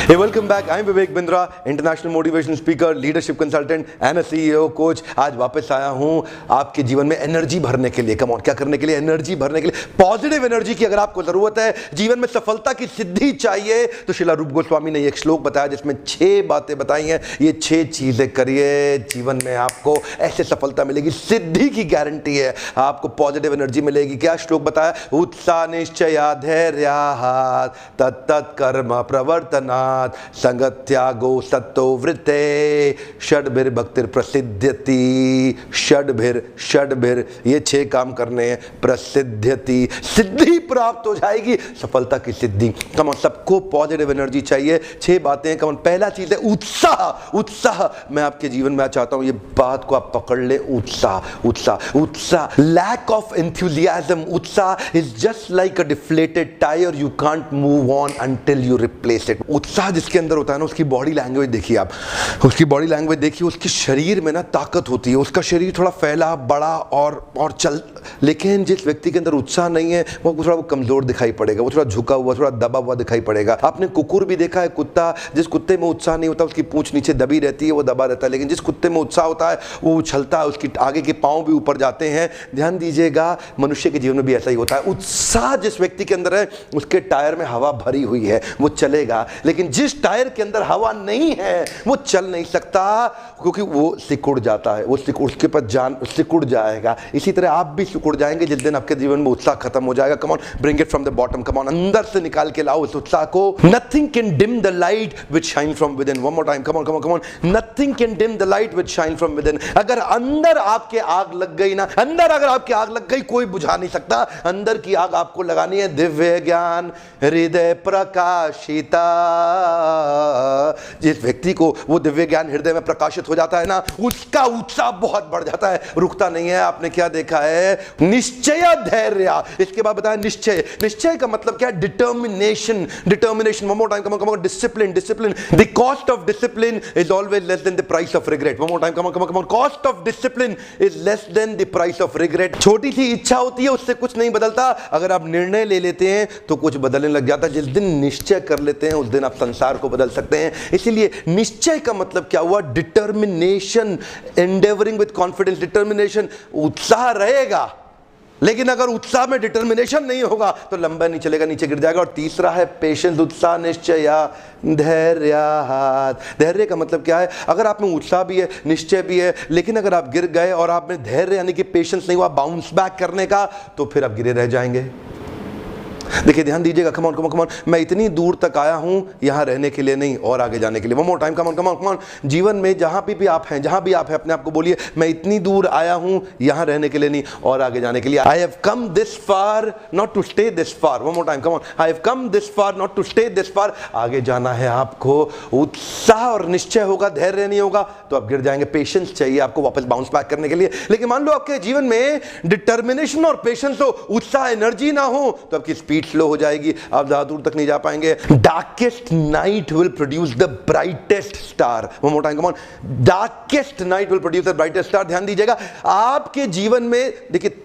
Hey, welcome back. I'm Vivek Bindra, international motivation speaker, leadership consultant and a CEO coach. आज वापस आया हूँ आपके जीवन में एनर्जी भरने के लिए। कम ऑन, क्या करने के लिए? एनर्जी भरने के लिए। पॉजिटिव एनर्जी की अगर आपको जरूरत है, जीवन में सफलता की सिद्धि चाहिए, तो शिला रूप गोस्वामी ने एक श्लोक बताया जिसमें 6 बातें बताई हैं। ये 6 चीजें करिए, जीवन में आपको ऐसे सफलता मिलेगी, सिद्धि की गारंटी है। आपको पॉजिटिव एनर्जी मिलेगी। क्या श्लोक बताया? उत्साह निश्चया धैर्य तत्त कर्म प्रवर्तना संगत्यागो सत्तो वृत्ते षड्भिर्भक्तिर प्रसिद्ध्यति षड्भिर ये 6 काम करने हैं। प्रसिद्ध्यति, सिद्धि प्राप्त हो जाएगी, सफलता की सिद्धि। कम ऑन, सबको पॉजिटिव एनर्जी चाहिए। 6 बातें। कम ऑन, पहला चीज है उत्साह। उत्साह, मैं आपके जीवन में चाहता हूं ये बात को आप पकड़ ले। उत्साह, लैक ऑफ एंथुसियाज्म। उत्साह is just like a deflated tyre, you can't move on until you replace it. उत्साह जिसके अंदर होता है ना, उसकी बॉडी लैंग्वेज देखिए आप, उसकी बॉडी लैंग्वेज देखिए, उसके शरीर में ना ताकत होती है, उसका शरीर थोड़ा फैला बड़ा और चल। लेकिन जिस व्यक्ति के अंदर उत्साह नहीं है वो थोड़ा कमजोर दिखाई पड़ेगा, वो थोड़ा झुका हुआ, थोड़ा दबा हुआ दिखाई पड़ेगा। आपने कुकुर भी देखा है, कुत्ता, जिस कुत्ते में उत्साह नहीं होता उसकी पूंछ नीचे दबी रहती है, वो दबा रहता है। लेकिन जिस कुत्ते में उत्साह होता है वो उछलता है, उसकी आगे के पांव भी ऊपर जाते हैं। ध्यान दीजिएगा, मनुष्य के जीवन में भी ऐसा ही होता है। उत्साह जिस व्यक्ति के अंदर है उसके टायर में हवा भरी हुई है, वो चलेगा। लेकिन जिस टायर के अंदर हवा नहीं है वो चल नहीं सकता, क्योंकि वो सिकुड़ जाता है, वो उसके पर जान सिकुड़ जाएगा। इसी तरह आप भी सिकुड़ जाएंगे जिस दिन आपके जीवन में उत्साह खत्म हो जाएगा। कम on, bring it from the bottom. Come on, अंदर से निकाल के लाओ उस उत्साह को। Nothing can dim the light which shine from with in. One more time, come on, nothing can dim the light which shine from with in. अगर अंदर आपके आग लग गई ना, अंदर अगर आपकी आग लग गई, कोई बुझा नहीं सकता। अंदर की आग आपको लगानी है। दिव्य ज्ञान हृदय प्रकाशिता। जिस व्यक्ति को वो दिव्य ज्ञान हृदय में प्रकाशित हो जाता है ना, उसका उत्साह बहुत बढ़ जाता है, रुकता नहीं है। आपने क्या देखा है? निश्चय धैर्य। इसके बाद बताया निश्चय। निश्चय का मतलब क्या है? Determination. One more time, come on, discipline. The cost of discipline is always less than the price of regret. One more time, come on, cost of discipline is less than the price of regret. छोटी सी इच्छा होती है, उससे कुछ नहीं बदलता। अगर आप निर्णय ले लेते हैं तो कुछ बदलने लग जाता है। जिस दिन निश्चय कर लेते हैं उस दिन आप संसार को बदल सकते हैं। इसीलिए निश्चय का मतलब क्या हुआ? Determination, endeavouring with confidence. Determination, उत्साह रहेगा, लेकिन अगर उत्साह में डिटर्मिनेशन नहीं होगा तो लंबा नहीं चलेगा, नीचे गिर जाएगा। और तीसरा है पेशेंस। उत्साह निश्चय धैर्य। धैर्य का मतलब क्या है? अगर आप में उत्साह भी है, निश्चय भी है, लेकिन अगर आप गिर गए और आप में धैर्य यानी कि पेशेंस नहीं हुआ बाउंस बैक करने का, तो फिर आप गिरे रह जाएंगे। देखिए, ध्यान दीजिएगा। कम ऑन, मैं इतनी दूर तक आया हूं यहां रहने के लिए नहीं, और आगे जाने के लिए। One more time, come on. जीवन में जहां भी आप हैं, जहां भी आप हैं, अपने आप को बोलिए, मैं इतनी दूर आया हूं यहां रहने के लिए नहीं, और आगे जाने के लिए। I have come this far not to stay this far. One more time, come on, I have come this far not to stay this far. आगे जाना है आपको। उत्साह और निश्चय होगा, धैर्य नहीं होगा तो आप गिर जाएंगे। पेशेंस चाहिए आपको वापस बाउंस बैक करने के लिए। लेकिन मान लो आपके जीवन में डिटर्मिनेशन और पेशेंस हो, उत्साह एनर्जी ना हो, तो आपकी स्पीड स्लो हो जाएगी, आप ज्यादा दूर तक नहीं जा पाएंगे। Darkest night will produce the brightest star. One more time, come on, darkest night will produce the brightest star. ध्यान दीजिएगा, आपके जीवन में देखिए,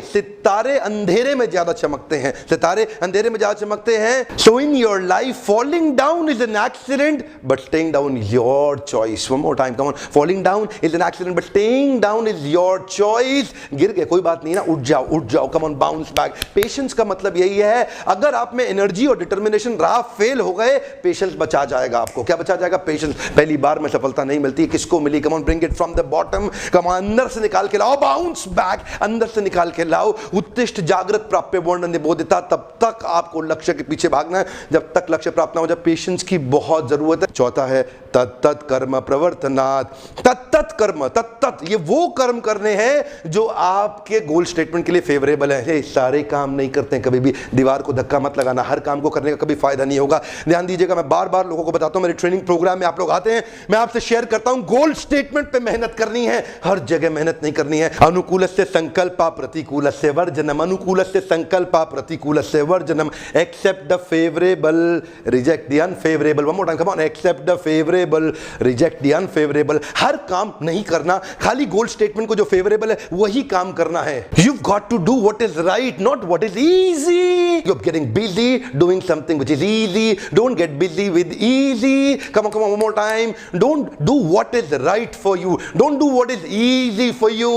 सितारे अंधेरे में ज्यादा चमकते हैं, सितारे अंधेरे में ज्यादा चमकते हैं। So in your life falling down is an accident but staying down is your choice. One more time, come on, falling down is an accident but staying down is your choice. गिर गए, कोई बात नहीं ना, उठ जाओ, come on, bounce back. Patience का मतलब यही है, अगर आप में एनर्जी और डिटर्मिनेशन रहा, फेल हो गए, पेशेंस बचा जाएगा आपको। क्या बचा जाएगा? पेशेंस। पहली बार में सफलता नहीं मिलती, किसको मिली? Come on, bring it from the bottom. Come on, अंदर से निकाल के लाओ, बाउंस बैक, अंदर से निकाल के लाओ। उत्तिष्ठ जागृत प्राप्य वर्णन निबोधिता। तब तक आपको लक्ष्य के पीछे भागना है जब तक लक्ष्य प्राप्त ना हो जाए। पेशेंस की बहुत जरूरत है। चौथा है तत्त कर्म प्रवर्तनात्। तत्त कर्म, तत्त ये वो कर्म करने हैं जो आपके गोल स्टेटमेंट के लिए फेवरेबल है। सारे काम नहीं करते हैं, कभी भी दीवार को धक्का मत लगाना, हर काम को करने का कभी फायदा नहीं होगा। ध्यान दीजिएगा, मैं बार बार लोगों को बताता हूं, मेरे ट्रेनिंग प्रोग्राम में आप लोग आते हैं, मैं आपसे शेयर करता हूं, गोल स्टेटमेंट पे मेहनत करनी है, हर जगह मेहनत नहीं करनी है। अनुकूलस्य संकल्पा प्रतिकूलस्य वर्जनम। अनुकूलस्य संकल्पा प्रतिकूलस्य वर्जनम। Accept the favourable, reject the unfavourable. One more time, come on, accept the favourable, reject the unfavourable. हर काम नहीं करना, खाली गोल स्टेटमेंट को जो फेवरेबल है वही काम करना है। You got to do what is right, not what is easy. You're getting busy doing something which is easy. Don't get busy with easy. Come on, one more time. Don't do what is right for you. Don't do what is easy for you.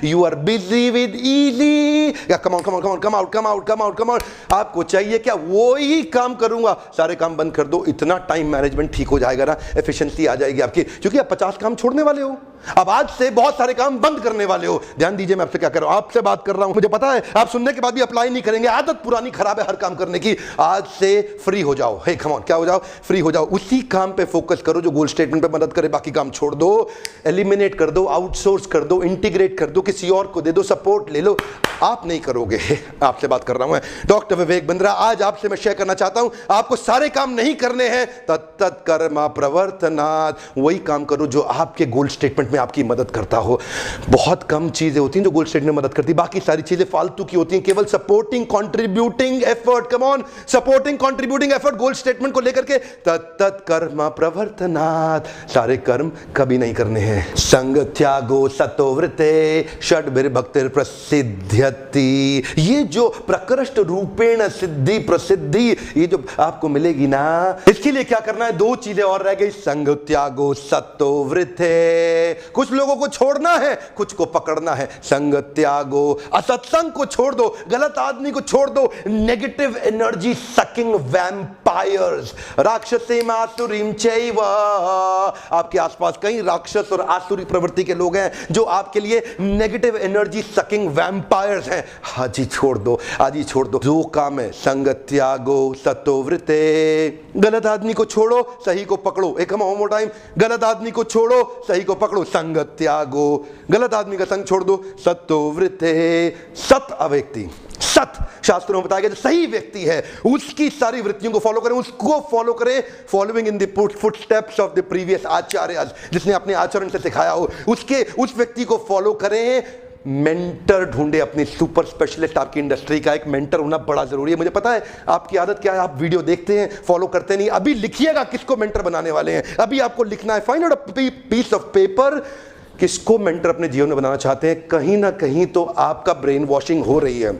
You are busy with easy. Yeah, come on. आपको चाहिए क्या? वो ही काम करूंगा. सारे काम बंद कर दो. इतना टाइम मैनेजमेंट ठीक हो जाएगा ना, एफिशिएंसी आ जाएगी आपकी, क्योंकि आप 50 काम छोड़ने वाले हो. अब आज से बहुत सारे काम बंद करने वाले हो. ध्यान दीजिए मैं आपसे क्या कर रहा हूं. आपसे बात कर रहा हूं, मुझे पता है आप सुनने के बाद भी अप्लाई नहीं करेंगे. आदत पुरानी खराब है हर काम करने की. आज से फ्री हो जाओ. हे कम ऑन, क्या हो जाओ? फ्री हो जाओ. उसी काम पे फोकस करो जो गोल स्टेटमेंट पे मदद करे. बाकी काम छोड़ दो, एलिमिनेट कर दो, आउटसोर्स कर दो, इंटीग्रेट कर दो, किसी और को दे दो, सपोर्ट ले लो. आप नहीं करोगे. आपसे बात कर रहा हूं मैं, डॉक्टर विवेक बिंद्रा. आज आपसे मैं शेयर करना चाहता हूं, आपको सारे काम नहीं करने हैं. तत्त कर्मा प्रवर्तनात्. वही काम करो जो आपके गोल स्टेटमेंट में आपकी मदद करता हो. बहुत कम चीजें होती हैं जो गोल स्टेटमेंट में मदद करती, बाकी सारी चीजें फालतू की होती हैं. केवल supporting contributing effort. Come on, supporting contributing effort goal statement को लेकर के. तत्त कर्मा प्रवर्तनात्. सारे कर्म कभी नहीं करने हैं. संग त्यागो सतोवृते षड्भिर्भक्तिर् प्रसिद्ध्यति. ये जो प्रकृष्ट रूपेण सिद्धि प्रसिद्धि ये जो आपको मिलेगी ना, इसके लिए क्या करना है? दो चीजें और रह गई. संग त्यागो सतोवृते. कुछ लोगों को छोड़ना है, कुछ को पकड़ना है. संग त्यागो, असत्संग को छोड़ दो, गलत आदमी को छोड़ दो. Negative energy sucking vampires. राक्षसीम आसुरीम चैव. आपके आसपास कई राक्षस और आसुरी प्रवृत्ति के लोग हैं जो आपके लिए नेगेटिव एनर्जी सकिंग वैम्पायर्स हैं. आज ही छोड़ दो, आज ही छोड़ दो. दो काम है. संग त्यागो सतोवृते. गलत आदमी को छोड़ो, सही को पकड़ो. एक हम मोर टाइम. गलत आदमी को छोड़ो, सही को पकड़ो. संग त्यागो. गलत आदमी का संग छोड़ दो. सतोवृते. सत अव्यक्ति, सत शास्त्रों में बताया गया जो सही व्यक्ति है उसकी सारी वृत्तियों को फॉलो करें, उसको फॉलो करें. Following in the footsteps of the previous acharyas. जिसने अपने आचरण से सिखाया हो उसके उस व्यक्ति को फॉलो करें. मेंटर ढूंढे अपनी सुपर स्पेशलिस्ट. आपकी इंडस्ट्री का एक मेंटर होना बड़ा जरूरी है. मुझे पता है आपकी आदत क्या है, आप वीडियो देखते हैं, फॉलो करते नहीं. अभी लिखिएगा किसको मेंटर बनाने वाले हैं. अभी आपको लिखना है. Find out a piece of paper. किसको मेंटर अपने जीवन में बनाना चाहते हैं. कहीं ना कहीं तो आपका ब्रेन वॉशिंग हो रही है.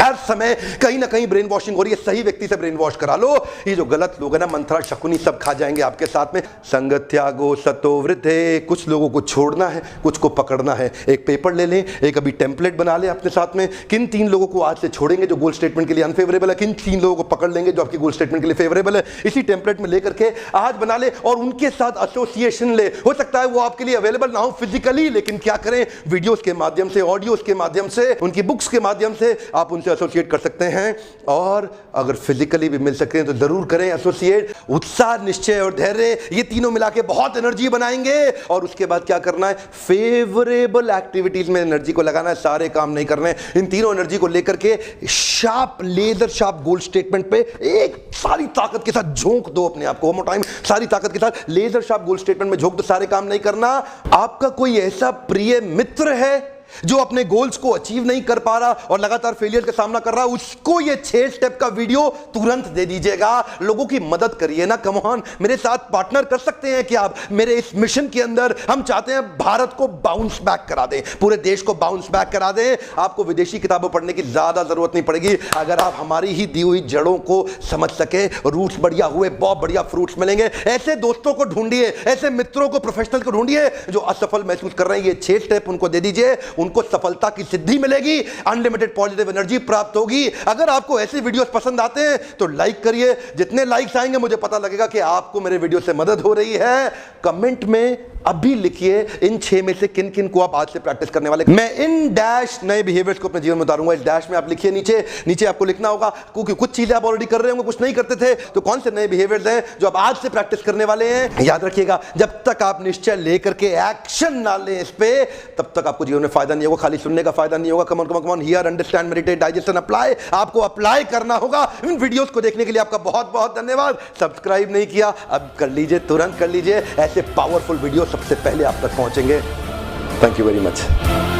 हर समय कहीं ना कहीं ब्रेन वॉशिंग हो रही है. सही व्यक्ति से ब्रेन वॉश करा लो. ये जो गलत लोग हैं ना, मंत्रा शकुनी सब खा जाएंगे आपके साथ में. संग त्यागो सतोवृते. कुछ लोगों को छोड़ना है, कुछ को पकड़ना है. एक पेपर ले लें, एक अभी टेम्पलेट बना लें अपने साथ में. किन 3 लोगों को आज से छोड़ेंगे जो गोल स्टेटमेंट के लिए अनफेवरेबल है, किन 3 लोगों को पकड़ लेंगे जो आपकी गोल स्टेटमेंट के लिए फेवरेबल है. इसी टेम्पलेट में लेकर के आज बना ले और उनके साथ एसोसिएशन ले. हो सकता है वो आपके लिए अवेलेबल ना हो फिजिकली, लेकिन क्या करें, वीडियोस के माध्यम से, ऑडियोस के माध्यम से, उनकी बुक्स के माध्यम से आप उनसे एसोसिएट कर सकते हैं. और अगर फिजिकली भी मिल सकते हैं तो जरूर करें एसोसिएट. उत्साह, निश्चय और धैर्य, ये तीनों मिला के बहुत एनर्जी बनाएंगे. और उसके बाद क्या करना है, फेवरेबल एक्टिविटीज में एनर्जी को लगाना है. सारे काम नहीं करने. इन तीनों एनर्जी को लेकर के शार्प, लेजर शार्प गोल स्टेटमेंट पे एक सारी ताकत के साथ झोंक दो अपने आप को. टाइम सारी ताकत के साथ लेजर शार्प गोल स्टेटमेंट में झोंक दो. सारे काम नहीं करना. आपका कोई ऐसा प्रिय मित्र है जो अपने गोल्स को अचीव नहीं कर पा रहा और लगातार फेलियर का सामना कर रहा है, उसको ये 6 स्टेप का वीडियो तुरंत दे दीजिएगा. लोगों की मदद करिए ना. कम ऑन, मेरे साथ पार्टनर कर सकते हैं कि आप मेरे इस मिशन के अंदर. हम चाहते हैं भारत को बाउंस बैक करा दें, पूरे देश को बाउंस बैक करा दें. आपको विदेशी किताबें पढ़ने की ज्यादा जरूरत नहीं पड़ेगी अगर आप हमारी ही दी हुई जड़ों को समझ सके. रूट्स बढ़िया हुए बहुत बढ़िया फ्रूट्स मिलेंगे. ऐसे दोस्तों को ढूंढिए, ऐसे मित्रों को, प्रोफेशनल को ढूंढिए जो असफल महसूस कर रहे हैं. ये 6 स्टेप उनको दे दीजिए, उनको सफलता की सिद्धि मिलेगी, अनलिमिटेड पॉजिटिव एनर्जी प्राप्त होगी. अगर आपको ऐसे वीडियोस पसंद आते हैं तो लाइक करिए. जितने लाइक्स आएंगे मुझे पता लगेगा कि आपको मेरे वीडियो से मदद हो रही है. कमेंट में अभी लिखिए इन 6 में से किन किन को आप आज से प्रैक्टिस करने वाले. मैं इन डैश नए बिहेवियर्स को अपने जीवन में उतारूंगा. इस डैश में आप लिखिए नीचे आपको लिखना होगा, क्योंकि कुछ चीजें आप ऑलरेडी कर रहे होंगे, कुछ नहीं करते थे. तो कौन से नए बिहेवियर्स हैं जो आप आज से प्रैक्टिस करने वाले हैं. याद रखिएगा, जब तक आप निश्चय लेकर के एक्शन ना लें इस पे, तब तक आपको जीवन में फायदा नहीं होगा. खाली सुनने का फायदा नहीं होगा. Come on here, understand, meditate, digest and apply. आपको अप्लाई करना होगा. इन वीडियोस को देखने के लिए आपका बहुत बहुत धन्यवाद. सब्सक्राइब नहीं किया, अब कर लीजिए, तुरंत कर लीजिए. ऐसे पावरफुल वीडियो सबसे पहले आप तक पहुंचेंगे. Thank you very much.